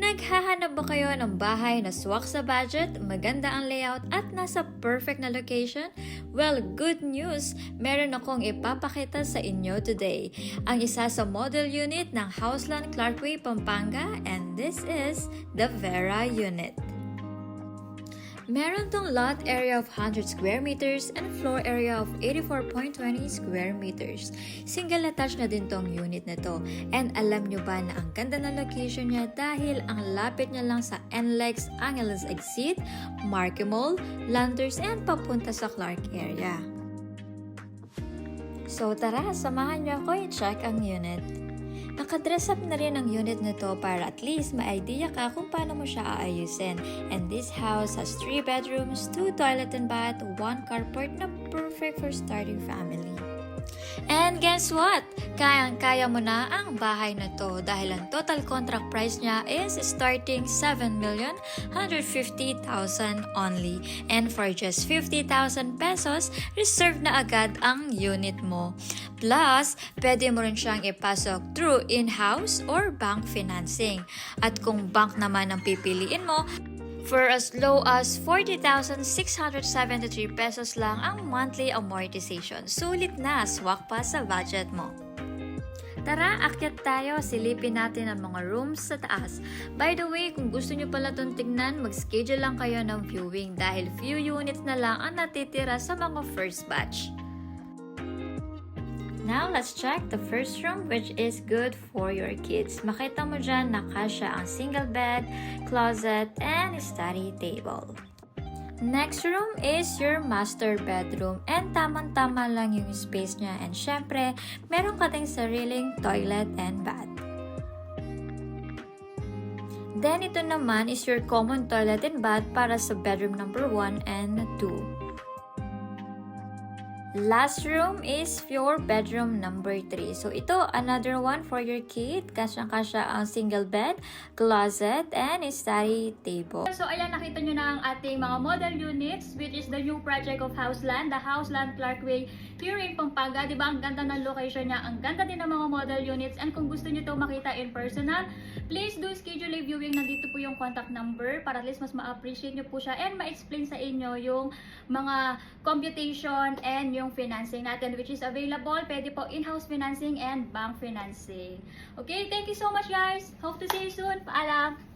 Naghahanap ba kayo ng bahay na swak sa budget, maganda ang layout at nasa perfect na location? Well, good news! Meron akong ipapakita sa inyo today. Ang isa sa model unit ng Houseland Clarkway, Pampanga, and this is the Vera unit. Meron tong lot area of 100 square meters and floor area of 84.20 square meters. Single attached na din tong unit na to. And alam nyo ba na ang ganda ng location niya dahil ang lapit niya lang sa NLEX, Angeles Exit, Marque Mall, Landers, and papunta sa Clark area. So tara, samahan niyo ako i-check ang unit. Nakadress up na rin ang unit nito para at least ma-idea ka kung paano mo siya aayusin. And this house has 3 bedrooms, 2 toilet and bath, 1 carport na perfect for starting family. And guess what? Kayang-kaya mo na ang bahay na to dahil ang total contract price niya is starting 7,150,000 only. And for just 50,000 pesos, reserve na agad ang unit mo. Plus, pwede mo rin siyang ipasok through in-house or bank financing. At kung bank naman ang pipiliin mo, for as low as 40,673 pesos lang ang monthly amortization. Sulit na, swak pa sa budget mo. Tara, akyat tayo, silipin natin ang mga rooms sa taas. By the way, kung gusto nyo pala itong tignan, mag-schedule lang kayo ng viewing dahil few units na lang ang natitira sa mga first batch. Now, let's check the first room, which is good for your kids. Makita mo dyan na kasya ang single bed, closet, and study table. Next room is your master bedroom and tamang-tama lang yung space niya and syempre, meron ka ding sariling toilet and bath. Then, ito naman is your common toilet and bath para sa bedroom number 1 and 2. Last room is your bedroom number 3. So, ito, another one for your kid. Kasyang-kasya ang single bed, closet, and study table. So, ayan, nakita nyo na ang ating mga model units, which is the new project of Houseland, the Houseland Clarkway here in Pampanga. Diba, ang ganda ng location niya, ang ganda din ng mga model units. And kung gusto nyo ito makita in personal, please do schedule a viewing. Nandito po yung contact number para at least mas ma-appreciate nyo po siya and ma-explain sa inyo yung mga computation and yung financing natin, which is available. Pwede po in-house financing and bank financing. Okay, thank you so much guys. Hope to see you soon. Paalam!